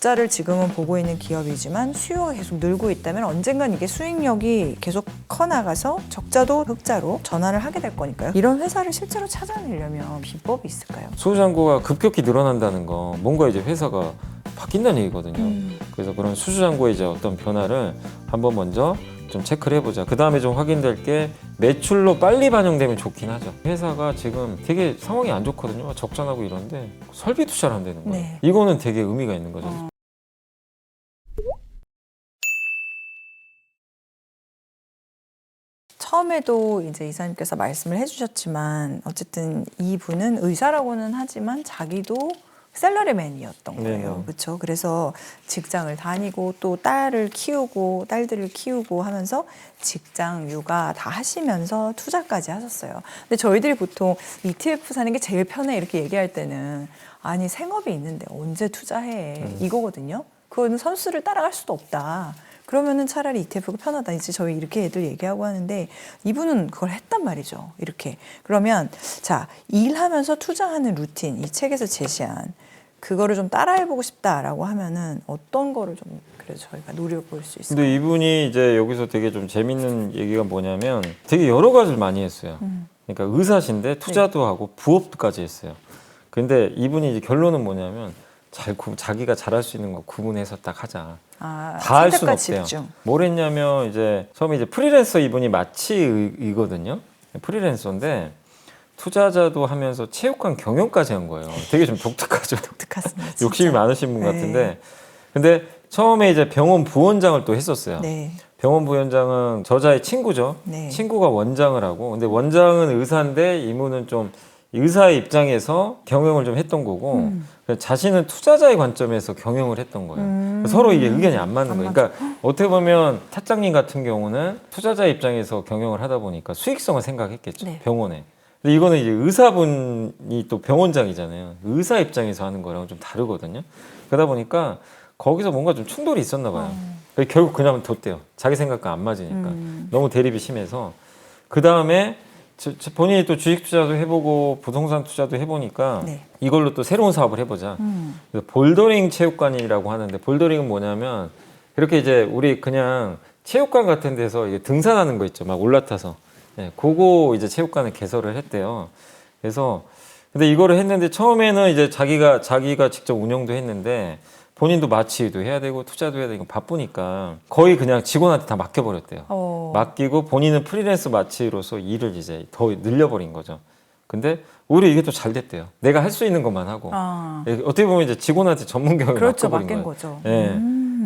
적자를 지금은 보고 있는 기업이지만 수요가 계속 늘고 있다면 언젠간 이게 수익력이 계속 커나가서 적자도 흑자로 전환을 하게 될 거니까요. 이런 회사를 실제로 찾아내려면 비법이 있을까요? 수주잔고가 급격히 늘어난다는 거 뭔가 이제 회사가 바뀐다는 얘기거든요. 그래서 그런 수주잔고의 이제 어떤 변화를 한번 먼저 좀 체크를 해보자. 그 다음에 좀 확인될 게 매출로 빨리 반영되면 좋긴 하죠. 회사가 지금 되게 상황이 안 좋거든요. 적자나고 이런데 설비 투자를 한다는 거예요. 네. 이거는 되게 의미가 있는 거죠. 처음에도 이제 이사님께서 말씀을 해주셨지만 어쨌든 이분은 의사라고는 하지만 자기도 샐러리맨이었던 거예요. 네네. 그렇죠. 그래서 직장을 다니고 또 딸을 키우고 딸들을 키우고 하면서 직장, 육아 다 하시면서 투자까지 하셨어요. 근데 저희들이 보통 ETF 사는 게 제일 편해 이렇게 얘기할 때는 아니 생업이 있는데 언제 투자해 이거거든요. 그건 선수를 따라갈 수도 없다. 그러면은 차라리 ETF가 편하다. 이제 저희 이렇게 애들 얘기하고 하는데 이분은 그걸 했단 말이죠. 이렇게. 그러면 자, 일하면서 투자하는 루틴, 이 책에서 제시한 그거를 좀 따라해보고 싶다라고 하면은 어떤 거를 좀 그래서 저희가 노려볼 수 있을까요? 근데 이분이 이제 여기서 되게 좀 재밌는 얘기가 뭐냐면 되게 여러 가지를 많이 했어요. 그러니까 의사신데 투자도 하고 부업까지 했어요. 근데 이분이 이제 결론은 뭐냐면 자기가 잘할 수 있는 거 구분해서 딱 하자. 아, 다 할 수는 선택과 없대요. 집중. 뭘 했냐면 이제 처음에 이제 프리랜서 이분이 마취이거든요. 프리랜서인데 투자자도 하면서 체육관 경영까지 한 거예요. 되게 좀 독특하죠. 독특하습니다. 욕심이 많으신 분 네. 같은데. 근데 처음에 이제 병원 부원장을 또 했었어요. 네. 병원 부원장은 저자의 친구죠. 네. 친구가 원장을 하고. 근데 원장은 의사인데 이분은 좀 의사의 입장에서 경영을 좀 했던 거고 자신은 투자자의 관점에서 경영을 했던 거예요. 서로 이게 의견이 안 맞는 거예요. 그러니까 어떻게 보면 타장님 같은 경우는 투자자 입장에서 경영을 하다 보니까 수익성을 생각했겠죠. 네. 병원에. 근데 이거는 이제 의사분이 또 병원장이잖아요. 의사 입장에서 하는 거랑은 좀 다르거든요. 그러다 보니까 거기서 뭔가 좀 충돌이 있었나 봐요. 그래서 결국 그냥 뒀대요. 자기 생각과 안 맞으니까. 너무 대립이 심해서. 그 다음에 본인이 또 주식 투자도 해보고 부동산 투자도 해보니까 네. 이걸로 또 새로운 사업을 해보자. 그래서 볼더링 체육관이라고 하는데 볼더링은 뭐냐면 이렇게 이제 우리 그냥 체육관 같은 데서 이게 등산하는 거 있죠. 막 올라타서. 네, 그거 이제 체육관을 개설을 했대요. 그래서 근데 이거를 했는데 처음에는 이제 자기가 직접 운영도 했는데 본인도 마취도 해야 되고 투자도 해야 되고 바쁘니까 거의 그냥 직원한테 다 맡겨버렸대요. 맡기고 본인은 프리랜서 마취로서 일을 이제 더 늘려버린 거죠. 근데 오히려 이게 또 잘 됐대요. 내가 할 수 있는 것만 하고. 어떻게 보면 이제 직원한테 전문 경영을 그렇죠. 맡겨버린 맡긴 거예요. 거죠. 예.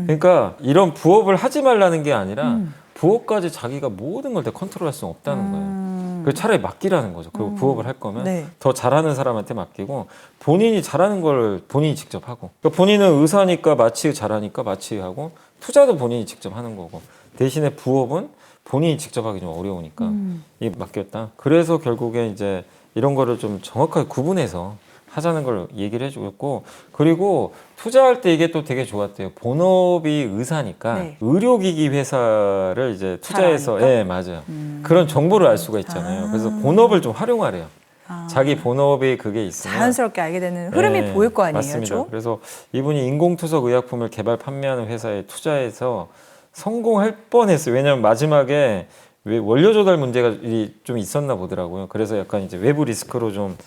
그러니까 이런 부업을 하지 말라는 게 아니라 부업까지 자기가 모든 걸 다 컨트롤할 수는 없다는 거예요. 그 차라리 맡기라는 거죠. 그 부업을 할 거면 네. 더 잘하는 사람한테 맡기고 본인이 잘하는 걸 본인이 직접 하고. 그러니까 본인은 의사니까 마취 잘하니까 마취하고 투자도 본인이 직접 하는 거고 대신에 부업은 본인이 직접 하기 좀 어려우니까 이게 맡겼다. 그래서 결국에 이제 이런 거를 좀 정확하게 구분해서 하자는 걸 얘기를 해주고 그리고 투자할 때 이게 또 되게 좋았대요. 본업이 의사니까 네. 의료기기 회사를 이제 투자해서 잘 예 맞아요. 그런 정보를 알 수가 있잖아요. 그래서 본업을 좀 활용하래요. 자기 본업이 그게 있으면 자연스럽게 알게 되는 흐름이 네, 보일 거 아니에요. 맞습니다. 좀? 그래서 이분이 인공투석 의약품을 개발 판매하는 회사에 투자해서 성공할 뻔했어요. 왜냐하면 마지막에 원료 조달 문제가 좀 있었나 보더라고요. 그래서 약간 이제 외부 리스크로 좀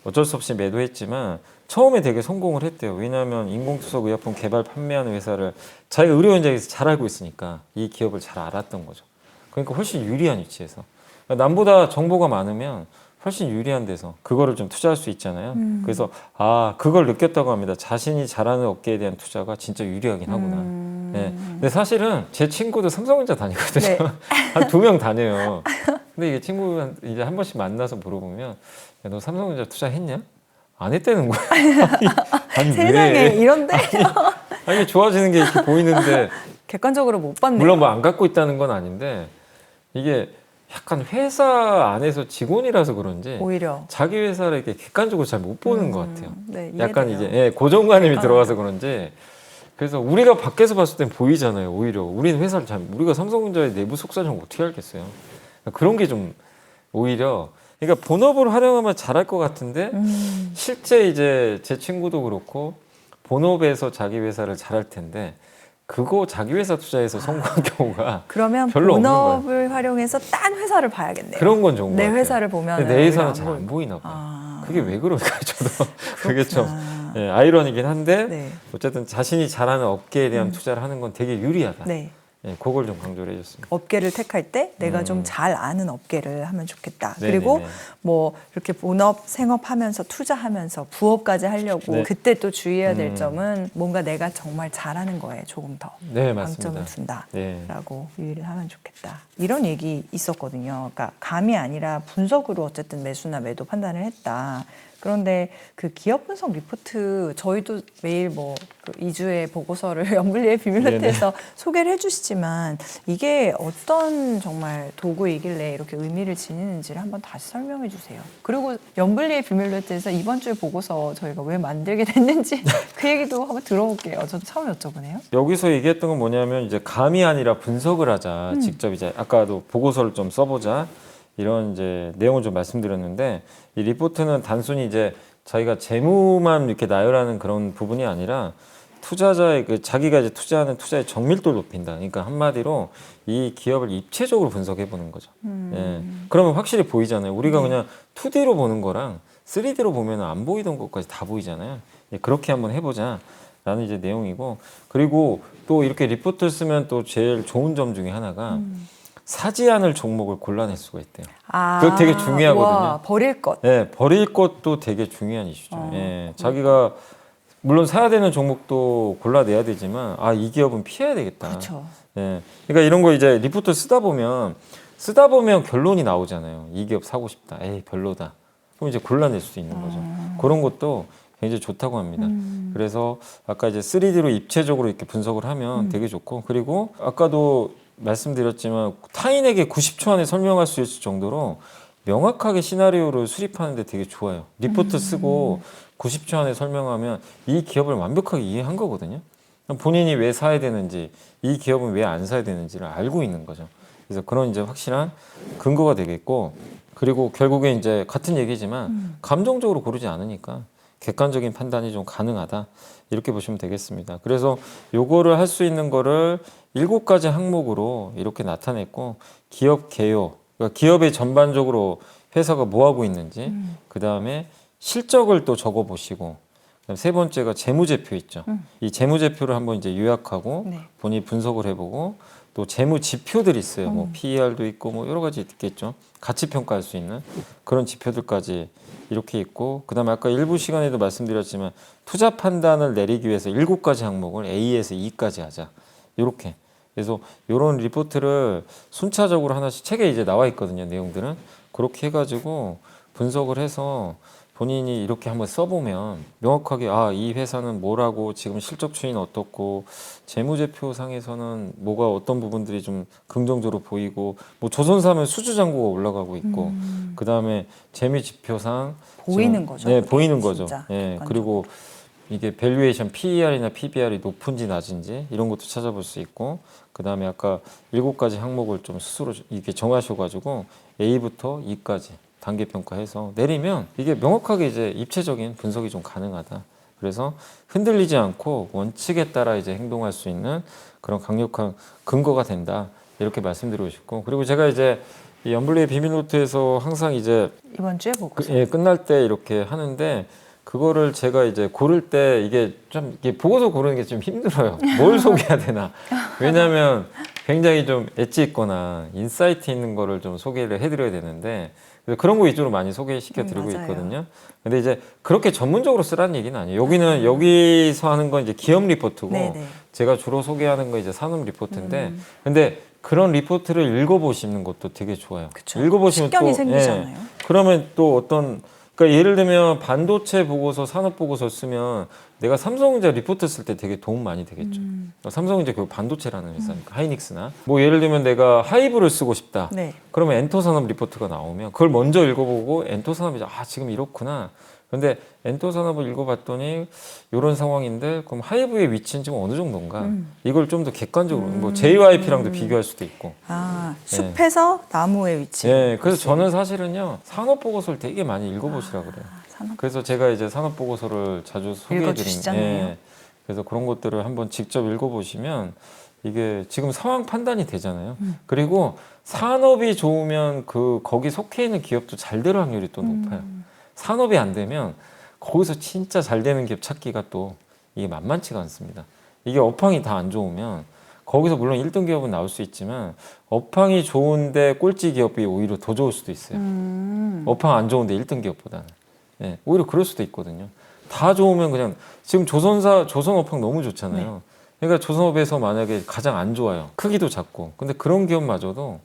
어쩔 수 없이 매도했지만 처음에 되게 성공을 했대요. 왜냐하면 인공투석 의약품 개발 판매하는 회사를 자기가 의료 현장에서 잘 알고 있으니까 이 기업을 잘 알았던 거죠. 그러니까 훨씬 유리한 위치에서. 그러니까 남보다 정보가 많으면 훨씬 유리한 데서 그거를 좀 투자할 수 있잖아요. 그래서 그걸 느꼈다고 합니다. 자신이 잘하는 업계에 대한 투자가 진짜 유리하긴 하구나. 네. 근데 사실은 제 친구도 삼성전자 다니거든요. 네. 한 2명 다녀요. 근데 이게 친구가 이제 한 번씩 만나서 물어보면 야, 너 삼성전자 투자했냐? 안 했다는 거야. 아니 세상에 왜? 이런데 아니 좋아지는 게 이렇게 보이는데 객관적으로 못 봤네요. 물론 뭐 안 갖고 있다는 건 아닌데 이게 약간 회사 안에서 직원이라서 그런지 오히려 자기 회사를 이렇게 객관적으로 잘 못 보는 것 같아요. 네, 약간 이해돼요. 이제 고정관념이 들어가서 그런지 그래서 우리가 밖에서 봤을 땐 보이잖아요. 오히려 우리는 회사를 우리가 삼성전자의 내부 속사정 어떻게 알겠어요. 그런 게 좀 오히려 그러니까 본업을 활용하면 잘할 것 같은데 실제 이제 제 친구도 그렇고 본업에서 자기 회사를 잘할 텐데 그거 자기 회사 투자해서 성공한 경우가 그러면 별로 없는 본업을 활용해서 딴 회사를 봐야겠네요. 그런 건 좋은 것 내 같아요. 회사를 보면 근데 내 회사는 잘 안 보이나 봐요. 아, 그게 왜 그럴까 저도 그게 좀 그렇구나. 예, 아이러니긴 한데 네. 어쨌든 자신이 잘하는 업계에 대한 투자를 하는 건 되게 유리하다. 네. 예, 그걸 좀 강조를 해줬습니다. 업계를 택할 때 내가 좀 잘 아는 업계를 하면 좋겠다. 네네네. 그리고 뭐 이렇게 본업, 생업하면서 투자하면서 부업까지 하려고 네. 그때 또 주의해야 될 점은 뭔가 내가 정말 잘하는 거에 조금 더 네, 맞습니다. 방점을 둔다라고 네. 유의를 하면 좋겠다. 이런 얘기 있었거든요. 그러니까 감이 아니라 분석으로 어쨌든 매수나 매도 판단을 했다. 그런데 그 기업 분석 리포트 저희도 매일 뭐 그 2주의 보고서를 연불리의 비밀노트에서 소개를 해주시지만 이게 어떤 정말 도구이길래 이렇게 의미를 지니는지를 한번 다시 설명해 주세요. 그리고 연불리의 비밀노트에서 이번 주에 보고서 저희가 왜 만들게 됐는지 그 얘기도 한번 들어볼게요. 저도 처음 여쭤보네요. 여기서 얘기했던 건 뭐냐면 이제 감이 아니라 분석을 하자. 직접 이제 아까도 보고서를 좀 써보자. 이런 이제 내용을 좀 말씀드렸는데 이 리포트는 단순히 이제 자기가 재무만 이렇게 나열하는 그런 부분이 아니라 투자자의 그 자기가 이제 투자하는 투자의 정밀도를 높인다. 그러니까 한마디로 이 기업을 입체적으로 분석해 보는 거죠. 예. 그러면 확실히 보이잖아요. 우리가 그냥 2D로 보는 거랑 3D로 보면 안 보이던 것까지 다 보이잖아요. 예, 그렇게 한번 해보자. 라는 이제 내용이고 그리고 또 이렇게 리포트를 쓰면 또 제일 좋은 점 중에 하나가 사지 않을 종목을 골라낼 수가 있대요. 아, 그거 되게 중요하거든요. 와, 버릴 것. 네, 버릴 것도 되게 중요한 이슈죠. 예, 자기가 물론 사야 되는 종목도 골라내야 되지만 아, 이 기업은 피해야 되겠다. 그렇죠. 예, 그러니까 이런 거 이제 리포트 쓰다 보면 결론이 나오잖아요. 이 기업 사고 싶다. 에이, 별로다. 그럼 이제 골라낼 수 있는 거죠. 그런 것도 굉장히 좋다고 합니다. 그래서 아까 이제 3D로 입체적으로 이렇게 분석을 하면 되게 좋고 그리고 아까도 말씀드렸지만 타인에게 90초 안에 설명할 수 있을 정도로 명확하게 시나리오를 수립하는데 되게 좋아요. 리포트 쓰고 90초 안에 설명하면 이 기업을 완벽하게 이해한 거거든요. 본인이 왜 사야 되는지, 이 기업은 왜 안 사야 되는지를 알고 있는 거죠. 그래서 그런 이제 확실한 근거가 되겠고, 그리고 결국에 이제 같은 얘기지만 감정적으로 고르지 않으니까 객관적인 판단이 좀 가능하다. 이렇게 보시면 되겠습니다. 그래서 요거를 할 수 있는 거를 7가지 항목으로 이렇게 나타냈고, 기업 개요, 그러니까 기업에 전반적으로 회사가 뭐 하고 있는지, 그 다음에 실적을 또 적어 보시고, 그다음 세 번째가 재무제표 있죠. 이 재무제표를 한번 이제 요약하고 네. 본인이 분석을 해보고 또 재무지표들이 있어요. 뭐 PER도 있고 뭐 여러 가지 있겠죠. 가치 평가할 수 있는 그런 지표들까지 이렇게 있고, 그다음에 아까 일부 시간에도 말씀드렸지만 투자 판단을 내리기 위해서 7가지 항목을 A에서 E까지 하자. 이렇게. 그래서 이런 리포트를 순차적으로 하나씩 책에 이제 나와 있거든요. 내용들은 그렇게 해가지고 분석을 해서 본인이 이렇게 한번 써보면 명확하게 아, 이 회사는 뭐라고 지금 실적 추이는 어떻고 재무제표상에서는 뭐가 어떤 부분들이 좀 긍정적으로 보이고 뭐 조선사면 수주잔고가 올라가고 있고 그 다음에 재무지표상 보이는 지금, 거죠. 네, 그게 보이는 거죠. 진짜 네, 객관적으로. 그리고 이게 밸류에이션 PER이나 PBR이 높은지 낮은지 이런 것도 찾아볼 수 있고 그 다음에 아까 7가지 항목을 좀 스스로 이렇게 정하셔가지고 A부터 E까지 단계 평가해서 내리면 이게 명확하게 이제 입체적인 분석이 좀 가능하다. 그래서 흔들리지 않고 원칙에 따라 이제 행동할 수 있는 그런 강력한 근거가 된다. 이렇게 말씀드리고 싶고, 그리고 제가 이제 이 연블리의 비밀노트에서 항상 이제 이번 주에 보고서. 예, 끝날 때 이렇게 하는데 그거를 제가 이제 고를 때 이게 좀 이게 보고서 고르는 게 좀 힘들어요. 뭘 소개해야 되나? 왜냐하면 굉장히 좀 엣지 있거나 인사이트 있는 거를 좀 소개를 해드려야 되는데. 그래서 그런 거 위주로 많이 소개시켜 드리고 맞아요. 있거든요. 근데 이제 그렇게 전문적으로 쓰라는 얘기는 아니에요. 여기는 여기서 하는 건 이제 기업 리포트고 네네. 제가 주로 소개하는 건 이제 산업 리포트인데 근데 그런 리포트를 읽어보시는 것도 되게 좋아요. 그쵸. 읽어보시면 식견이 또 생기잖아요. 그러면 또 어떤 그러니까 예를 들면 반도체 보고서, 산업 보고서 쓰면 내가 삼성전자 리포트 쓸 때 되게 도움 많이 되겠죠. 삼성전자 그 반도체라는 회사니까 하이닉스나 뭐 예를 들면 내가 하이브를 쓰고 싶다. 네. 그러면 엔터산업 리포트가 나오면 그걸 먼저 읽어보고 엔터산업이 아 지금 이렇구나. 근데 엔터산업을 읽어봤더니 이런 상황인데 그럼 하이브의 위치는 지금 어느 정도인가? 이걸 좀 더 객관적으로 뭐 JYP랑도 비교할 수도 있고. 아, 숲에서 나무의 위치. 예, 그래서 저는 사실은요 산업 보고서를 되게 많이 읽어보시라 그래요. 산업. 그래서 제가 이제 산업 보고서를 자주 소개해드리는. 읽어주시잖아요. 그래서 그런 것들을 한번 직접 읽어보시면 이게 지금 상황 판단이 되잖아요. 그리고 산업이 좋으면 거기 속해 있는 기업도 잘 될 확률이 또 높아요. 산업이 안 되면 거기서 진짜 잘 되는 기업 찾기가 또 이게 만만치가 않습니다. 이게 업황이 다 안 좋으면 거기서 물론 1등 기업은 나올 수 있지만 업황이 좋은데 꼴찌 기업이 오히려 더 좋을 수도 있어요. 업황 안 좋은데 1등 기업보다는. 네, 오히려 그럴 수도 있거든요. 다 좋으면 그냥 지금 조선 업황 너무 좋잖아요. 그러니까 조선업에서 만약에 가장 안 좋아요. 크기도 작고. 근데 그런 기업마저도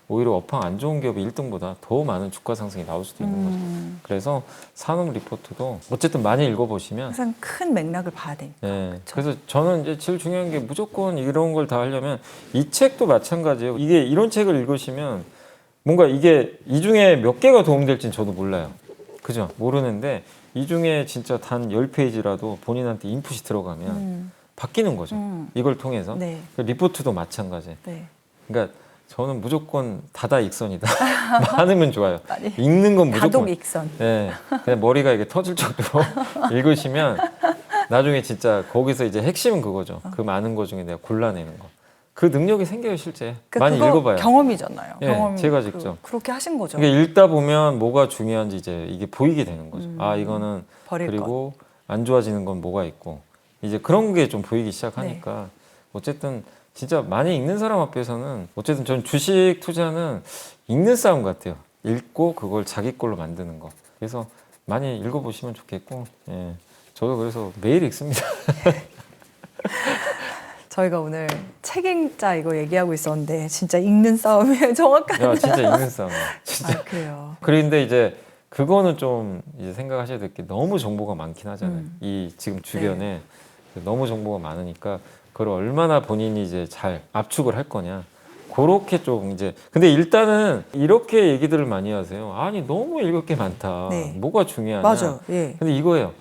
오히려 업황 안 좋은 기업이 1등보다 더 많은 주가 상승이 나올 수도 있는 거죠. 그래서 산업 리포트도 어쨌든 많이 읽어보시면 항상 큰 맥락을 봐야 되니까. 네. 그래서 저는 이제 제일 중요한 게 무조건 이런 걸 다 하려면 이 책도 마찬가지예요. 이게 이런 책을 읽으시면 뭔가 이게 이 중에 몇 개가 도움될지는 저도 몰라요. 그죠? 모르는데 이 중에 진짜 단 10페이지라도 본인한테 인풋이 들어가면 바뀌는 거죠. 이걸 통해서. 네. 리포트도 마찬가지. 네. 그러니까 저는 무조건 다다익선이다. 많으면 좋아요. 아니, 읽는 건 무조건. 다독익선. 네, 그냥 머리가 이게 터질 정도로 읽으시면 나중에 진짜 거기서 이제 핵심은 그거죠. 그 많은 거 중에 내가 골라내는 거. 그 능력이 생겨요, 실제. 그러니까 많이 그거 읽어봐요. 경험이잖아요. 예, 경험. 제가 직접. 그렇게 하신 거죠. 이게 읽다 보면 뭐가 중요한지 이제 이게 보이게 되는 거죠. 아, 이거는 버릴 그리고 안 좋아지는 건 뭐가 있고 이제 그런 게 좀 보이기 시작하니까 어쨌든 진짜 많이 읽는 사람 앞에서는 어쨌든 전 주식 투자는 읽는 싸움 같아요. 읽고 그걸 자기 걸로 만드는 거. 그래서 많이 읽어보시면 좋겠고, 예. 저도 그래서 매일 읽습니다. 저희가 오늘 책임자 이거 얘기하고 있었는데 진짜 읽는 싸움이에요. 정확한. 야, 진짜 읽는 싸움이야. 진짜. 아, 그래요. 그런데 이제 그거는 좀 이제 생각하셔야 될 게 너무 정보가 많긴 하잖아요. 이 지금 주변에 너무 정보가 많으니까 그걸 얼마나 본인이 이제 잘 압축을 할 거냐. 그렇게 좀 이제 근데 일단은 이렇게 얘기들을 많이 하세요. 아니 너무 읽을 게 많다. 네. 뭐가 중요하냐. 맞아. 예. 근데 이거예요.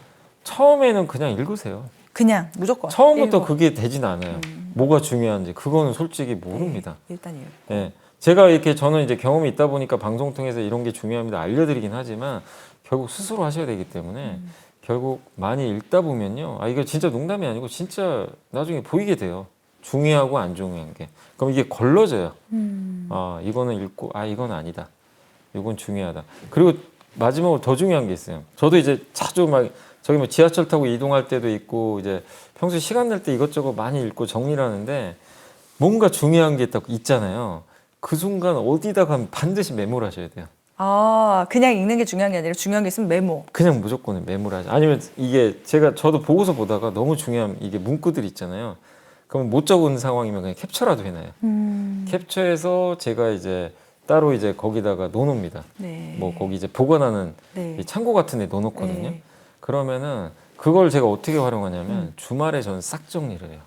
처음에는 그냥 읽으세요. 그냥 무조건. 처음부터 읽어. 그게 되진 않아요. 뭐가 중요한지 그거는 솔직히 모릅니다. 일단 읽고. 예. 제가 이렇게 저는 이제 경험이 있다 보니까 방송 통해서 이런 게 중요합니다. 알려드리긴 하지만 결국 스스로 하셔야 되기 때문에 결국 많이 읽다 보면요. 아, 이거 진짜 농담이 아니고 진짜 나중에 보이게 돼요. 중요하고 안 중요한 게. 그럼 이게 걸러져요. 아, 이거는 읽고, 아, 이건 아니다. 이건 중요하다. 그리고 마지막으로 더 중요한 게 있어요. 저도 이제 자주 막 저기 뭐 지하철 타고 이동할 때도 있고 이제 평소에 시간 날 때 이것저것 많이 읽고 정리를 하는데 뭔가 중요한 게 딱 있잖아요. 그 순간 어디다 가면 반드시 메모를 하셔야 돼요. 아, 그냥 읽는 게 중요한 게 아니라 중요한 게 있으면 메모. 그냥 무조건 메모를 하죠. 아니면 이게 저도 보고서 보다가 너무 중요한 이게 문구들 있잖아요. 그럼 못 적은 상황이면 그냥 캡처라도 해놔요. 캡처해서 제가 이제 따로 이제 거기다가 넣어놓습니다. 네. 뭐 거기 이제 보관하는 네. 이 창고 같은 데 넣어놓거든요. 네. 그러면은 그걸 제가 어떻게 활용하냐면 주말에 저는 싹 정리를 해요.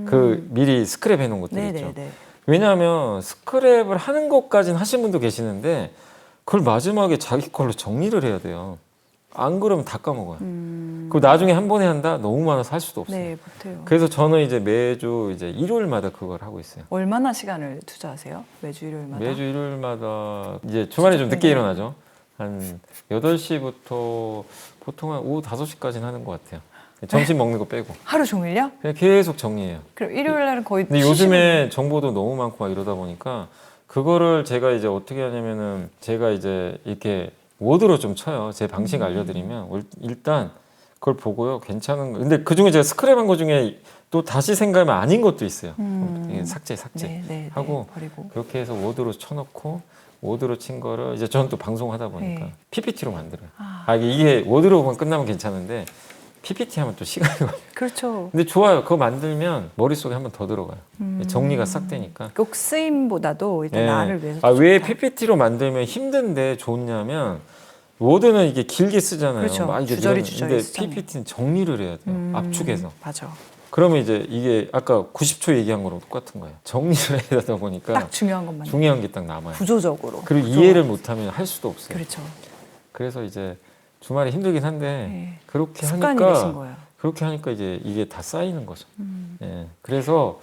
그 미리 스크랩 해놓은 것들 네, 있죠. 네, 네. 왜냐하면 스크랩을 하는 것까지는 하신 분도 계시는데 그걸 마지막에 자기 걸로 정리를 해야 돼요. 안 그러면 다 까먹어요. 그리고 나중에 한 번에 한다? 너무 많아서 할 수도 없어요. 네, 못해요. 그래서 저는 이제 매주 이제 일요일마다 그걸 하고 있어요. 얼마나 시간을 투자하세요? 매주 일요일마다? 매주 일요일마다 이제 주말에 좀 늦게 일어나죠. 한 8시부터 보통 한 오후 5시까지는 하는 것 같아요. 점심 먹는 거 빼고. 하루 종일요? 그냥 계속 정리해요. 그럼 일요일 날은 거의 근데 요즘에 정보도 너무 많고 막 이러다 보니까 그거를 제가 이제 어떻게 하냐면은 제가 이제 이렇게 워드로 좀 쳐요. 제 방식 알려드리면 일단 그걸 보고요. 괜찮은 거. 근데 그 중에 제가 스크랩한 거 중에 또 다시 생각하면 아닌 것도 있어요. 이게 삭제 네, 네, 하고 네, 버리고. 그렇게 해서 워드로 쳐놓고 워드로 친 거를 이제 저는 또 방송하다 보니까 네. PPT로 만들어요. 아, 이게 워드로만 끝나면 괜찮은데 PPT 하면 또 시간이 걸려요. 그렇죠. 근데 좋아요. 그거 만들면 머릿속에 한 번 더 들어가요. 정리가 싹 되니까. 꼭 쓰임보다도 일단 예. 나를 위해서. 아, 왜 좋다. PPT로 만들면 힘든데 좋냐면 워드는 이게 길게 쓰잖아요. 그렇죠. 막 이게 주저리 늘어나- 주저리 근데 쓰잖아요. PPT는 정리를 해야 돼요. 압축해서. 맞아. 그러면 이제 이게 아까 90초 얘기한 거랑 똑같은 거예요. 정리를 해야 되다 보니까 딱 중요한 것만. 중요한 게 딱 남아요. 구조적으로. 그리고 구조가. 이해를 못하면 할 수도 없어요. 그렇죠. 그래서 이제 주말에 힘들긴 한데 네. 그렇게 습관이 되신 하니까 거예요. 그렇게 하니까 이제 이게 다 쌓이는 거죠. 예. 그래서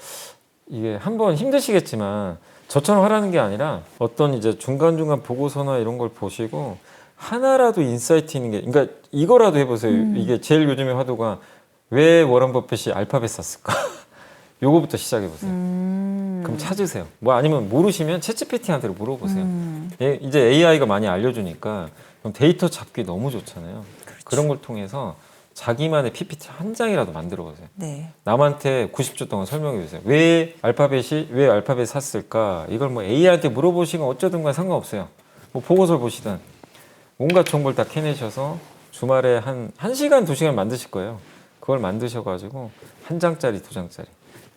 이게 한번 힘드시겠지만 저처럼 하라는 게 아니라 어떤 이제 중간중간 보고서나 이런 걸 보시고 하나라도 인사이트 있는 게 그러니까 이거라도 해보세요. 이게 제일 요즘에 화두가 왜 워런 버핏이 알파벳 썼을까? 요거부터 시작해 보세요. 그럼 찾으세요. 뭐 아니면 모르시면 챗GPT한테 물어보세요. 이제 AI가 많이 알려주니까 그럼 데이터 잡기 너무 좋잖아요. 그렇죠. 그런 걸 통해서 자기만의 PPT 한 장이라도 만들어 보세요. 네. 남한테 90초 동안 설명해 주세요. 왜 알파벳 샀을까? 이걸 뭐 AI한테 물어보시건 어쩌든 간 상관없어요. 뭐 보고서를 보시든 온갖 정보를 다 캐내셔서 주말에 한 1시간, 2시간 만드실 거예요. 그걸 만드셔가지고 한 장짜리, 2장짜리.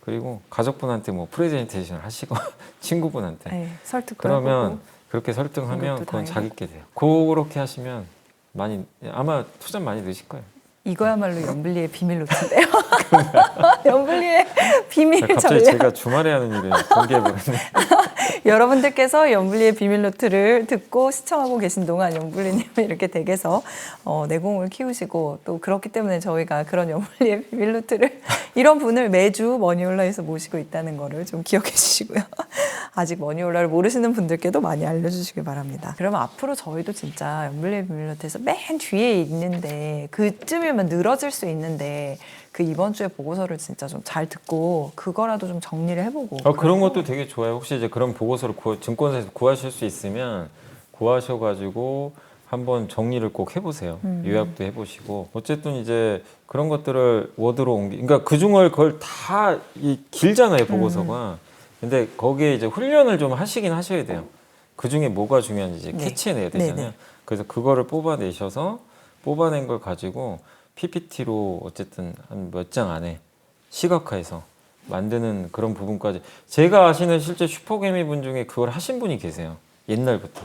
그리고 가족분한테 뭐 프레젠테이션을 하시고 친구분한테. 네. 설득도 그러면 해보고. 그렇게 설득하면 공격도 그건 당해보고. 자기께 돼요. 그렇게 하시면 아마 투자 많이 넣으실 거예요. 이거야말로 연블리의 비밀 노트인데요. 연블리의 비밀 갑자기 전략. 제가 주말에 하는 일을 공개해버렸네. 여러분들께서 연블리의 비밀 노트를 듣고 시청하고 계신 동안 연블리님은 이렇게 댁에서 내공을 키우시고 또 그렇기 때문에 저희가 그런 연블리의 비밀 노트를 이런 분을 매주 머니올라에서 모시고 있다는 거를 좀 기억해 주시고요. 아직 머니올라를 모르시는 분들께도 많이 알려주시길 바랍니다. 그러면 앞으로 저희도 진짜 연블리의 비밀 노트에서 맨 뒤에 있는데 그쯤이면 늘어질 수 있는데 그 이번 주에 보고서를 진짜 좀 잘 듣고 그거라도 좀 정리를 해보고 그런 것도 되게 좋아요. 혹시 이제 그런 보고서를 증권사에서 구하실 수 있으면 구하셔가지고 한번 정리를 꼭 해보세요. 요약도 해보시고 어쨌든 이제 그런 것들을 워드로 그러니까 그중을 그걸 다 길잖아요 보고서가. 근데 거기에 이제 훈련을 좀 하시긴 하셔야 돼요. 그 중에 뭐가 중요한지 이제 네. 캐치해내야 되잖아요. 네, 네. 그래서 그거를 뽑아내셔서 뽑아낸 걸 가지고 PPT로 어쨌든 한 몇 장 안에 시각화해서 만드는 그런 부분까지. 제가 아시는 실제 슈퍼개미 분 중에 그걸 하신 분이 계세요. 옛날부터.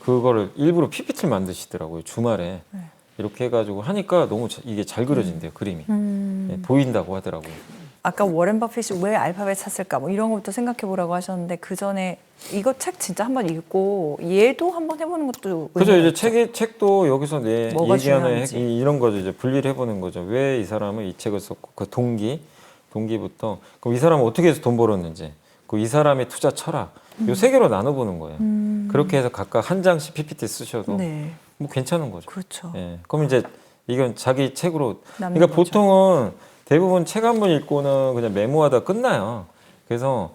그거를 일부러 PPT를 만드시더라고요. 주말에. 네. 이렇게 해가지고 하니까 너무 이게 잘 그려진대요. 그림이. 네, 보인다고 하더라고요. 아까 워렌 버핏이 왜 알파벳 샀을까 뭐 이런 것부터 생각해 보라고 하셨는데 그 전에 이거 책 진짜 한번 읽고 얘도 한번 해보는 것도 그죠. 의미가 이제 있죠. 책도 여기서 뭐가 얘기하는 중요한지. 이런 거죠. 이제 분리를 해보는 거죠. 왜 이 사람은 이 책을 썼고 그 동기부터 그럼 이 사람은 어떻게 해서 돈 벌었는지 그 이 사람의 투자 철학 요 세 개로 나눠보는 거예요. 그렇게 해서 각각 한 장씩 PPT 쓰셔도 네, 뭐 괜찮은 거죠. 그렇죠. 예. 그럼 이제 이건 자기 책으로 남는 그러니까 거죠. 보통은 대부분 책 한 번 읽고는 그냥 메모하다 끝나요. 그래서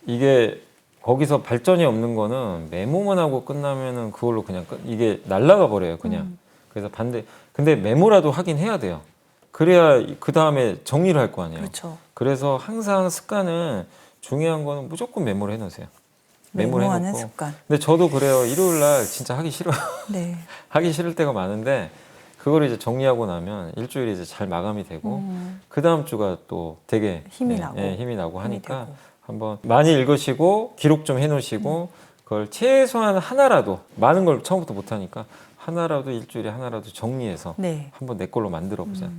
이게 거기서 발전이 없는 거는 메모만 하고 끝나면은 그걸로 그냥 이게 날아가 버려요, 그냥. 그래서 근데 메모라도 하긴 해야 돼요. 그래야 그 다음에 정리를 할 거 아니에요. 그렇죠. 그래서 항상 습관은 중요한 거는 무조건 메모를 해놓으세요. 메모를 메모하는 해놓고. 습관. 근데 저도 그래요. 일요일 날 진짜 하기 싫어요. 네. 하기 싫을 때가 많은데 그거를 이제 정리하고 나면 일주일이 이제 잘 마감이 되고 그 다음 주가 또 되게 힘이 나고. 힘이 나고 하니까 되고. 한번 많이 읽으시고 기록 좀 해놓으시고 그걸 최소한 하나라도 많은 걸 처음부터 못하니까 하나라도 일주일에 하나라도 정리해서 네. 한번 내 걸로 만들어 보자.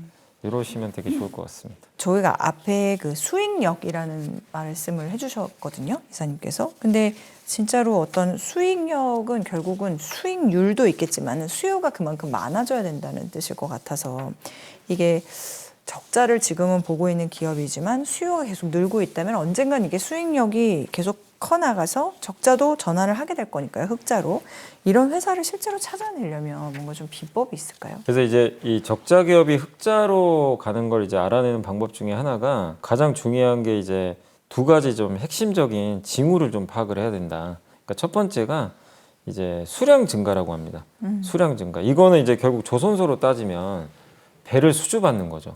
이러시면 되게 좋을 것 같습니다. 저희가 앞에 그 수익력이라는 말씀을 해주셨거든요, 이사님께서. 근데 진짜로 어떤 수익력은 결국은 수익률도 있겠지만 수요가 그만큼 많아져야 된다는 뜻일 것 같아서 이게 적자를 지금은 보고 있는 기업이지만 수요가 계속 늘고 있다면 언젠간 이게 수익력이 계속 커나가서 적자도 전환을 하게 될 거니까요, 흑자로. 이런 회사를 실제로 찾아내려면 뭔가 좀 비법이 있을까요? 그래서 이제 이 적자 기업이 흑자로 가는 걸 이제 알아내는 방법 중에 하나가 가장 중요한 게 이제 두 가지 좀 핵심적인 징후를 좀 파악을 해야 된다. 그러니까 첫 번째가 이제 수량 증가라고 합니다. 수량 증가. 이거는 이제 결국 조선소로 따지면 배를 수주받는 거죠.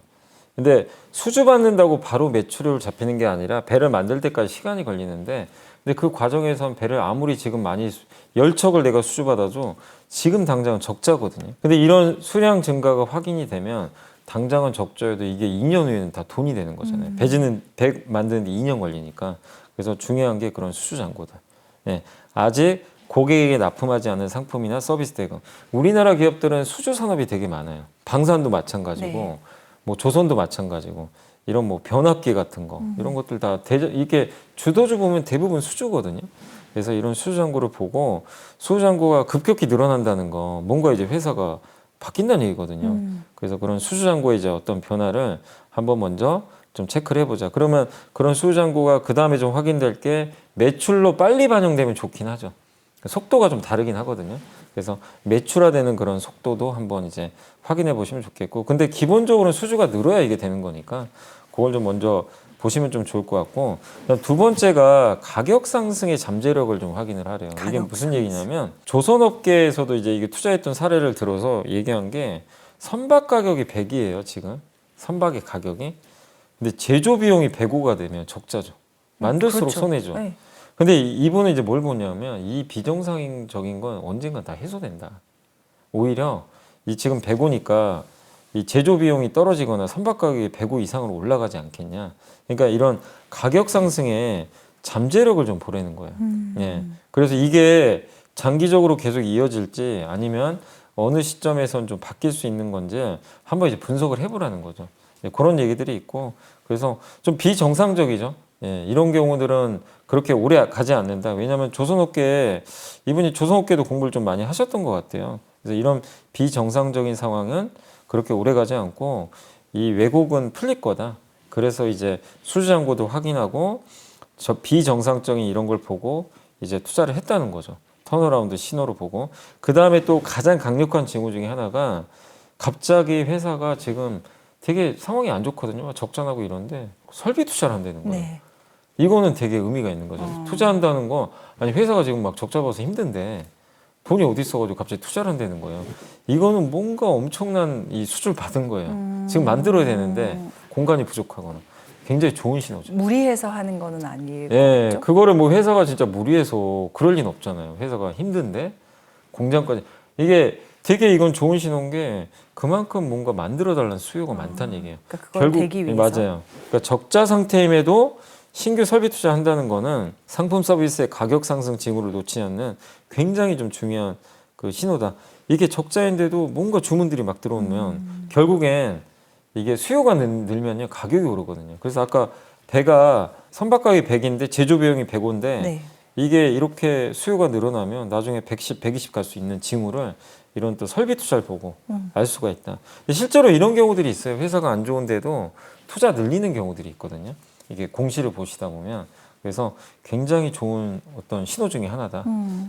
근데 수주받는다고 바로 매출을 잡히는 게 아니라 배를 만들 때까지 시간이 걸리는데 근데 그 과정에선 배를 아무리 지금 많이 10척을 내가 수주받아도 지금 당장은 적자거든요. 근데 이런 수량 증가가 확인이 되면 당장은 적자여도 이게 2년 후에는 다 돈이 되는 거잖아요. 배 만드는데 2년 걸리니까. 그래서 중요한 게 그런 수주잔고다. 네. 아직 고객에게 납품하지 않은 상품이나 서비스 대금. 우리나라 기업들은 수주 산업이 되게 많아요. 방산도 마찬가지고 네. 뭐 조선도 마찬가지고 이런 뭐 변압기 같은 거 이런 것들 다 이게 주도주 보면 대부분 수주거든요. 그래서 이런 수주잔고를 보고 수주잔고가 급격히 늘어난다는 거 뭔가 이제 회사가 바뀐다는 얘기거든요. 그래서 그런 수주잔고의 이제 어떤 변화를 한번 먼저 좀 체크를 해보자. 그러면 그런 수주잔고가 그 다음에 좀 확인될 게 매출로 빨리 반영되면 좋긴 하죠. 속도가 좀 다르긴 하거든요. 그래서 매출화되는 그런 속도도 한번 이제 확인해 보시면 좋겠고, 근데 기본적으로 수주가 늘어야 이게 되는 거니까 그걸 좀 먼저 보시면 좀 좋을 것 같고, 그다음 두 번째가 가격 상승의 잠재력을 좀 확인을 하래요. 이게 가격 무슨 상승. 얘기냐면 조선업계에서도 이제 이게 투자했던 사례를 들어서 얘기한 게 선박 가격이 100이에요 지금 선박의 가격이. 근데 제조 비용이 105가 되면 적자죠. 만들수록 그렇죠. 손해죠. 네. 근데 이분은 이제 뭘 보냐면 이 비정상적인 건 언젠간 다 해소된다. 오히려 이 지금 105니까 이 제조 비용이 떨어지거나 선박 가격이 105 이상으로 올라가지 않겠냐. 그러니까 이런 가격 상승에 잠재력을 좀 보라는 거예요. 예. 그래서 이게 장기적으로 계속 이어질지 아니면 어느 시점에선 좀 바뀔 수 있는 건지 한번 이제 분석을 해보라는 거죠. 예, 그런 얘기들이 있고, 그래서 좀 비정상적이죠. 예, 이런 경우들은 그렇게 오래 가지 않는다. 왜냐하면 조선업계, 이분이 조선업계도 공부를 좀 많이 하셨던 것 같아요. 그래서 이런 비정상적인 상황은 그렇게 오래 가지 않고 이 왜곡은 풀릴 거다. 그래서 이제 수주잔고도 확인하고 저 비정상적인 이런 걸 보고 이제 투자를 했다는 거죠. 턴어라운드 신호를 보고. 그 다음에 또 가장 강력한 징후 중에 하나가 갑자기 회사가 지금 되게 상황이 안 좋거든요. 적자나고 이런데 설비 투자를 한다는 거예요. 네. 이거는 되게 의미가 있는 거죠. 투자한다는 거, 아니 회사가 지금 막 적자 봐서 힘든데 돈이 어디 있어가지고 갑자기 투자를 한다는 거예요. 이거는 뭔가 엄청난 이 수주를 받은 거예요. 지금 만들어야 되는데 공간이 부족하거나 굉장히 좋은 신호죠. 무리해서 하는 거는 아니에요. 예, 그렇죠? 그거를 뭐 회사가 진짜 무리해서 그럴 리는 없잖아요. 회사가 힘든데 공장까지. 이게 되게 이건 좋은 신호인 게 그만큼 뭔가 만들어달라는 수요가 많다는 얘기예요. 그러니까 그걸 되기 위해서. 맞아요. 그러니까 적자 상태임에도 신규 설비 투자한다는 거는 상품 서비스의 가격 상승 징후를 놓치지 않는 굉장히 좀 중요한 그 신호다. 이게 적자인데도 뭔가 주문들이 막 들어오면 결국엔 이게 수요가 늘면요 가격이 오르거든요. 그래서 아까 배가 선박 가격이 100인데 제조 비용이 105인데 네. 이게 이렇게 수요가 늘어나면 나중에 110, 120 갈 수 있는 징후를 이런 또 설비 투자를 보고 알 수가 있다. 근데 실제로 이런 경우들이 있어요. 회사가 안 좋은데도 투자 늘리는 경우들이 있거든요. 이게 공시를 보시다 보면. 그래서 굉장히 좋은 어떤 신호 중에 하나다.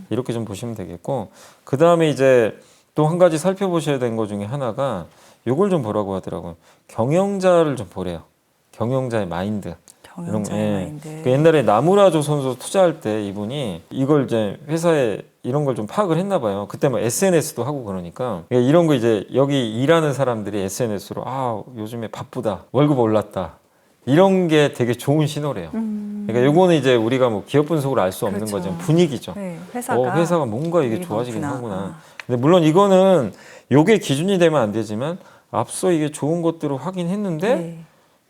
이렇게 좀 보시면 되겠고, 그 다음에 이제 또 한 가지 살펴보셔야 되는 것 중에 하나가 요걸 좀 보라고 하더라고요. 경영자를 좀 보래요. 경영자의 마인드. 경영자의 마인드. 그 옛날에 나무라 조선소 투자할 때 이분이 이걸 이제 회사에 이런 걸 좀 파악을 했나 봐요. 그때 뭐 SNS도 하고 그러니까 이런 거 이제 여기 일하는 사람들이 SNS로 아 요즘에 바쁘다, 월급 올랐다, 이런 게 되게 좋은 신호래요. 그러니까 요거는 이제 우리가 뭐 기업 분석으로 알 수 없는 그렇죠. 거죠. 분위기죠. 네, 회사가, 회사가 뭔가 이게 일이 좋아지긴 많구나. 하구나. 근데 물론 이거는 요게 기준이 되면 안 되지만 앞서 이게 좋은 것들을 확인했는데 네.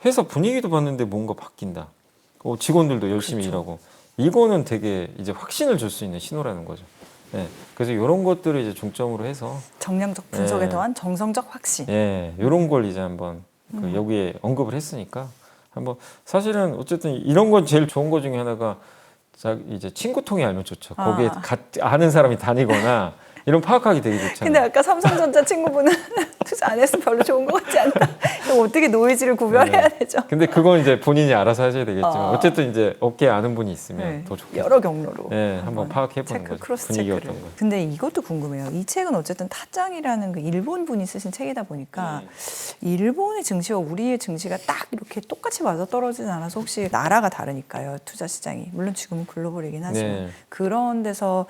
회사 분위기도 봤는데 뭔가 바뀐다. 직원들도 열심히 그렇죠. 일하고. 이거는 되게 이제 확신을 줄 수 있는 신호라는 거죠. 네. 그래서 이런 것들을 이제 중점으로 해서 정량적 분석에 예. 더한 정성적 확신. 예, 이런 걸 이제 한번 그 여기에 언급을 했으니까 한번 사실은 어쨌든 이런 건 제일 좋은 것 중에 하나가 이제 친구통에 알면 좋죠. 거기에 아는 사람이 다니거나 이런 파악하기 되게 좋잖아요. 근데 아까 삼성전자 친구분은 투자 안 했으면 별로 좋은 것 같지 않다. 그럼 어떻게 노이즈를 구별해야 되죠? 근데 그건 이제 본인이 알아서 하셔야 되겠지만 아. 어쨌든 이제 업계에 아는 분이 있으면 네. 더 좋겠죠. 여러 경로로. 네, 한번 파악해 보는 체크, 거죠. 크로스 분위기가 체크를. 어떤 거. 근데 이것도 궁금해요. 이 책은 어쨌든 타짱이라는 그 일본 분이 쓰신 책이다 보니까 일본의 증시와 우리의 증시가 딱 이렇게 똑같이 맞아 떨어지진 않아서 혹시 나라가 다르니까요. 투자 시장이. 물론 지금은 글로벌이긴 하지만 네. 그런 데서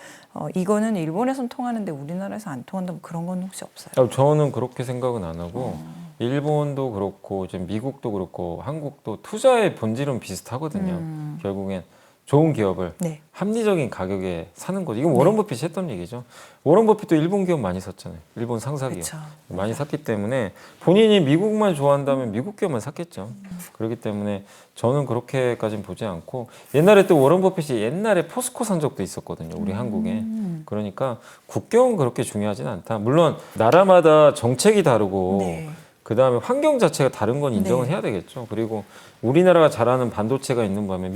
이거는 일본에선 통하는데 우리나라에서 안 통한다 뭐 그런 건 혹시 없어요? 저는 그렇게 생각은 안 하고 일본도 그렇고 이제 미국도 그렇고 한국도 투자의 본질은 비슷하거든요. 결국엔 좋은 기업을 네. 합리적인 가격에 사는 거죠. 이건 워런 버핏이 했던 얘기죠. 워런 버핏도 일본 기업 많이 샀잖아요. 일본 상사 기업 그쵸. 많이 샀기 때문에 본인이 미국만 좋아한다면 미국 기업만 샀겠죠. 그렇기 때문에 저는 그렇게까지는 보지 않고, 옛날에 또 워런 버핏이 옛날에 포스코 산 적도 있었거든요. 우리 한국에. 그러니까 국경은 그렇게 중요하진 않다. 물론 나라마다 정책이 다르고 네. 그 다음에 환경 자체가 다른 건 인정을 네. 해야 되겠죠. 그리고 우리나라가 잘하는 반도체가 있는 반면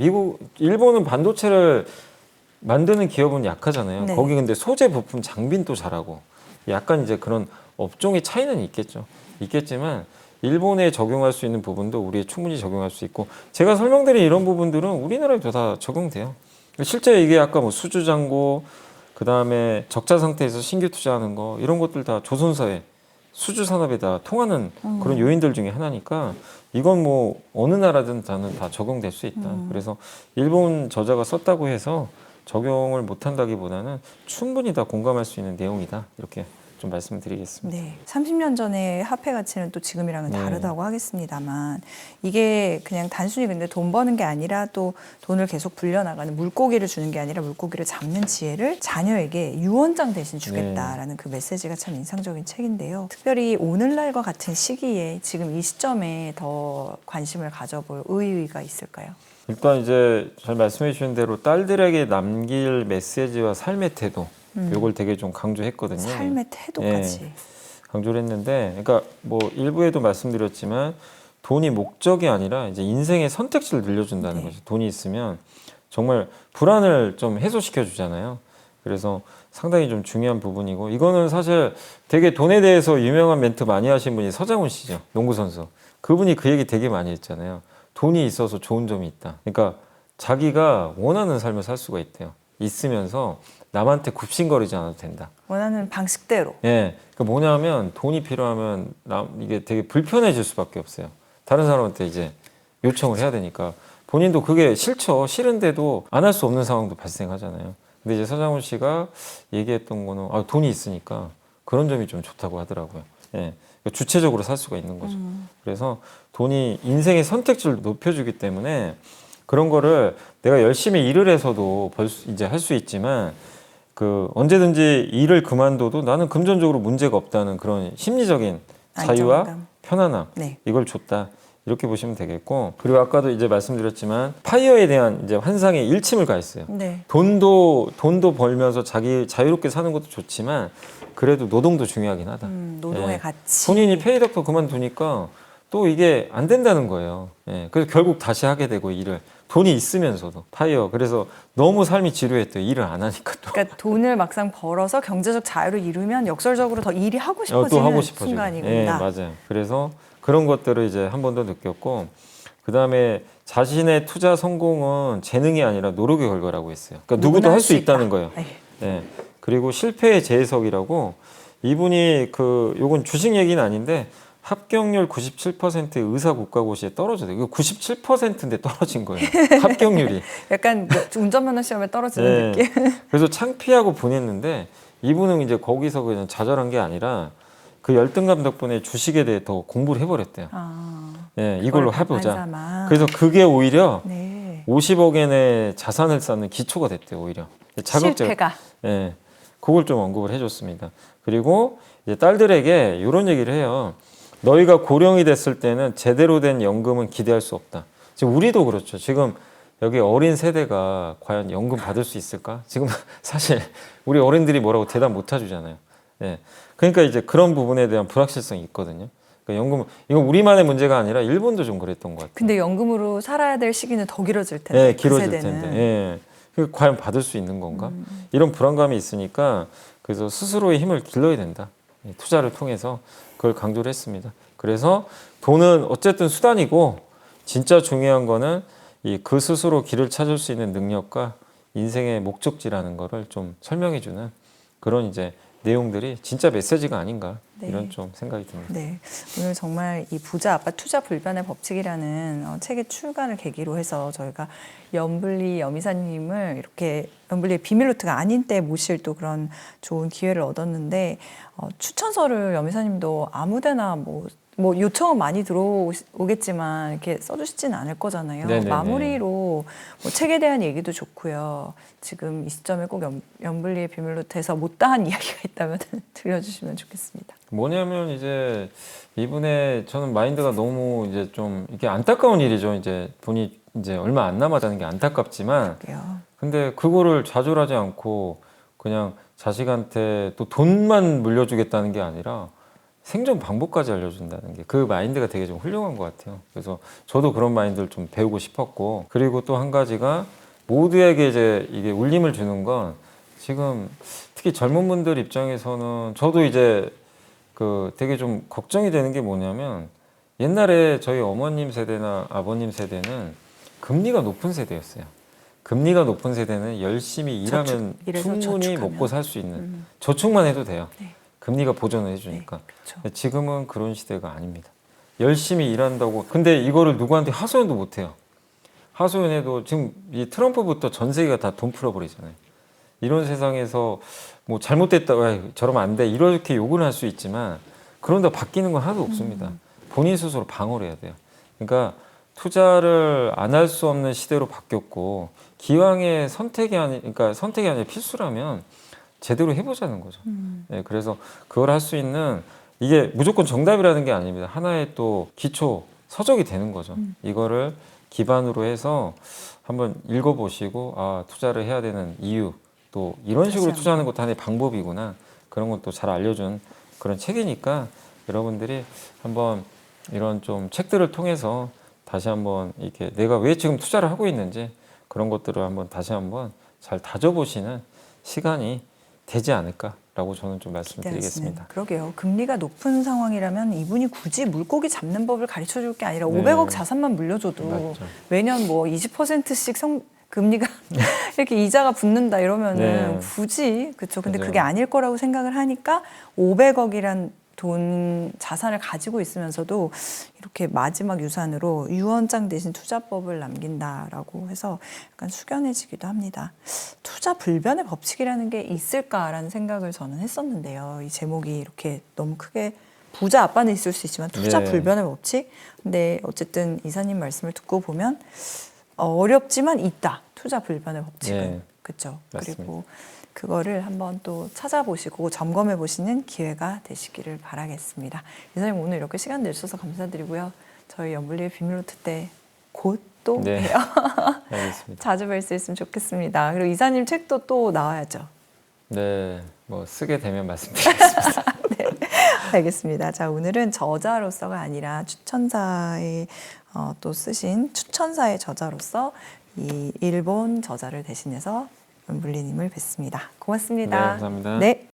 일본은 반도체를 만드는 기업은 약하잖아요. 네. 거기 근데 소재 부품 장비는 또 잘하고 약간 이제 그런 업종의 차이는 있겠지만 일본에 적용할 수 있는 부분도 우리에 충분히 적용할 수 있고, 제가 설명드린 이런 부분들은 우리나라에도 다 적용돼요. 실제 이게 아까 뭐 수주잔고 그 다음에 적자 상태에서 신규 투자하는 거 이런 것들 다 조선사회 수주 산업에 다 통하는 그런 요인들 중에 하나니까 이건 뭐 어느 나라든 다 적용될 수 있다. 그래서 일본 저자가 썼다고 해서 적용을 못한다기보다는 충분히 다 공감할 수 있는 내용이다. 이렇게 좀 말씀드리겠습니다. 네, 30년 전에 화폐 가치는 또 지금이랑은 네. 다르다고 하겠습니다만 이게 그냥 단순히 근데 돈 버는 게 아니라 또 돈을 계속 불려나가는 물고기를 주는 게 아니라 물고기를 잡는 지혜를 자녀에게 유언장 대신 주겠다라는 그 메시지가 참 인상적인 책인데요. 특별히 오늘날과 같은 시기에 지금 이 시점에 더 관심을 가져볼 의의가 있을까요? 일단 이제 잘 말씀해 주신 대로 딸들에게 남길 메시지와 삶의 태도 요걸 되게 좀 강조했거든요. 삶의 태도까지. 예, 강조를 했는데, 그러니까 뭐 일부에도 말씀드렸지만 돈이 목적이 아니라 이제 인생의 선택지를 늘려준다는 네. 거죠. 돈이 있으면 정말 불안을 좀 해소시켜 주잖아요. 그래서 상당히 좀 중요한 부분이고, 이거는 사실 되게 돈에 대해서 유명한 멘트 많이 하신 분이 서장훈 씨죠. 농구 선수. 그분이 그 얘기 되게 많이 했잖아요. 돈이 있어서 좋은 점이 있다. 그러니까 자기가 원하는 삶을 살 수가 있대요. 있으면서 남한테 굽신거리지 않아도 된다. 원하는 방식대로. 예, 그 뭐냐면 돈이 필요하면 이게 되게 불편해질 수밖에 없어요. 다른 사람한테 이제 요청을 해야 되니까 본인도 그게 싫은데도 안 할 수 없는 상황도 발생하잖아요. 근데 이제 서장훈 씨가 얘기했던 거는 돈이 있으니까 그런 점이 좀 좋다고 하더라고요. 예, 그러니까 주체적으로 살 수가 있는 거죠. 그래서 돈이 인생의 선택지를 높여주기 때문에 그런 거를 내가 열심히 일을 해서도 이제 할 수 있지만 그 언제든지 일을 그만둬도 나는 금전적으로 문제가 없다는 그런 심리적인 자유와 안정감. 편안함 네. 이걸 줬다. 이렇게 보시면 되겠고, 그리고 아까도 이제 말씀드렸지만 파이어에 대한 이제 환상에 일침을 가했어요. 네. 돈도 벌면서 자기 자유롭게 사는 것도 좋지만 그래도 노동도 중요하긴 하다. 노동의 예. 가치. 본인이 페이닥터 그만두니까 또 이게 안 된다는 거예요. 예. 그래서 결국 다시 하게 되고 일을 돈이 있으면서도 파이어. 그래서 너무 삶이 지루했대요. 일을 안 하니까 또. 그러니까 돈을 막상 벌어서 경제적 자유를 이루면 역설적으로 더 일이 하고 또 싶어지는 하고 싶어지고. 순간이구나. 예, 맞아요. 그래서 그런 것들을 이제 한 번 더 느꼈고, 그 다음에 자신의 투자 성공은 재능이 아니라 노력의 결과라고 했어요. 그러니까 누구도 누구나 할 수 있다. 있다는 거예요. 네. 예. 그리고 실패의 재해석이라고, 이분이 요건 주식 얘기는 아닌데 합격률 97%의 의사 국가고시에 떨어져요. 이거 97%인데 떨어진 거예요. 합격률이. 약간 운전면허 시험에 떨어지는 네. 느낌. 그래서 창피하고 보냈는데 이분은 이제 거기서 그냥 좌절한 게 아니라 그 열등감 덕분에 주식에 대해 더 공부를 해버렸대요. 예, 이걸로 해보자. 반사만. 그래서 그게 오히려 네. 50억엔의 자산을 쌓는 기초가 됐대요. 오히려 실패가. 예, 그걸 좀 언급을 해줬습니다. 그리고 이제 딸들에게 이런 얘기를 해요. 너희가 고령이 됐을 때는 제대로 된 연금은 기대할 수 없다. 지금 우리도 그렇죠. 지금 여기 어린 세대가 과연 연금 받을 수 있을까? 지금 사실 우리 어른들이 뭐라고 대답 못 해주잖아요. 예. 그러니까 이제 그런 부분에 대한 불확실성이 있거든요. 그러니까 연금, 이건 우리만의 문제가 아니라 일본도 좀 그랬던 것 같아요. 근데 연금으로 살아야 될 시기는 더 길어질 텐데. 예, 길어질 그 세대는. 텐데. 예. 그 과연 받을 수 있는 건가? 이런 불안감이 있으니까 그래서 스스로의 힘을 길러야 된다. 예, 투자를 통해서 그걸 강조를 했습니다. 그래서 돈은 어쨌든 수단이고 진짜 중요한 거는 그 스스로 길을 찾을 수 있는 능력과 인생의 목적지라는 거를 좀 설명해주는 그런 이제 내용들이 진짜 메시지가 아닌가 네. 이런 좀 생각이 듭니다. 네, 오늘 정말 이 부자 아빠 투자 불변의 법칙이라는 책의 출간을 계기로 해서 저희가 염블리 여미사님을 이렇게 염블리의 비밀노트가 아닌 때 모실 또 그런 좋은 기회를 얻었는데 추천서를 여미사님도 아무데나 뭐 요청은 많이 들어오겠지만 이렇게 써주시지는 않을 거잖아요. 네네네. 마무리로 뭐 책에 대한 얘기도 좋고요. 지금 이 시점에 꼭 염블리의 비밀노트에서 못다한 이야기가 있다면 들려주시면 좋겠습니다. 뭐냐면 이제 이분의 저는 마인드가 너무 이제 좀 이게 안타까운 일이죠. 이제 돈이 이제 얼마 안 남았다는 게 안타깝지만 그래요. 근데 그거를 좌절하지 않고 그냥 자식한테 또 돈만 물려주겠다는 게 아니라 생존 방법까지 알려준다는 게 그 마인드가 되게 좀 훌륭한 것 같아요. 그래서 저도 그런 마인드를 좀 배우고 싶었고, 그리고 또 한 가지가 모두에게 이제 이게 울림을 주는 건 지금 특히 젊은 분들 입장에서는 저도 이제 그 되게 좀 걱정이 되는 게 뭐냐면 옛날에 저희 어머님 세대나 아버님 세대는 금리가 높은 세대였어요. 금리가 높은 세대는 열심히 일하면 일해서 충분히 저축하면. 먹고 살 수 있는 저축만 해도 돼요. 네. 금리가 보전을 해주니까. 네, 그렇죠. 근데 지금은 그런 시대가 아닙니다. 열심히 일한다고. 근데 이거를 누구한테 하소연도 못해요. 하소연해도 지금 이 트럼프부터 전 세계가 다 돈 풀어버리잖아요. 이런 세상에서 뭐 잘못됐다, 저러면 안 돼, 이렇게 욕을 할 수 있지만 그런다 바뀌는 건 하나도 없습니다. 본인 스스로 방어를 해야 돼요. 그러니까 투자를 안 할 수 없는 시대로 바뀌었고 기왕에 그러니까 선택이 아니라 필수라면 제대로 해보자는 거죠. 네, 그래서 그걸 할 수 있는 이게 무조건 정답이라는 게 아닙니다. 하나의 또 기초 서적이 되는 거죠. 이거를 기반으로 해서 한번 읽어보시고 아 투자를 해야 되는 이유 또 이런 식으로 투자하는 것도 하나의 방법이구나 그런 것도 잘 알려준 그런 책이니까 여러분들이 한번 이런 좀 책들을 통해서 다시 한번 이렇게 내가 왜 지금 투자를 하고 있는지 그런 것들을 한번 다시 한번 잘 다져보시는 시간이 되지 않을까라고 저는 좀 말씀드리겠습니다. 그러게요. 금리가 높은 상황이라면 이분이 굳이 물고기 잡는 법을 가르쳐 줄 게 아니라 네. 500억 자산만 물려줘도 맞죠. 매년 뭐 20%씩 금리가 이렇게 이자가 붙는다 이러면은 네. 굳이 그렇죠. 근데 맞아요. 그게 아닐 거라고 생각을 하니까 500억이란 돈 자산을 가지고 있으면서도 이렇게 마지막 유산으로 유언장 대신 투자법을 남긴다라고 해서 약간 숙연해지기도 합니다. 투자 불변의 법칙이라는 게 있을까라는 생각을 저는 했었는데요. 이 제목이 이렇게 너무 크게 부자 아빠는 있을 수 있지만 투자 네. 불변의 법칙. 근데 어쨌든 이사님 말씀을 듣고 보면 어렵지만 있다. 투자 불변의 법칙은. 네. 그렇죠. 맞습니다. 그리고 그거를 한번 또 찾아보시고 점검해 보시는 기회가 되시기를 바라겠습니다. 이사님 오늘 이렇게 시간 내주셔서 감사드리고요. 저희 연불리의 비밀노트 때 곧 또 네. 봬요. 알겠습니다. 자주 뵐 수 있으면 좋겠습니다. 그리고 이사님 책도 또 나와야죠. 네, 뭐 쓰게 되면 말씀드리겠습니다. 네, 알겠습니다. 자, 오늘은 저자로서가 아니라 추천사의 또 쓰신 추천사의 저자로서 이 일본 저자를 대신해서 연불리님을 뵀습니다. 고맙습니다. 네, 감사합니다. 네.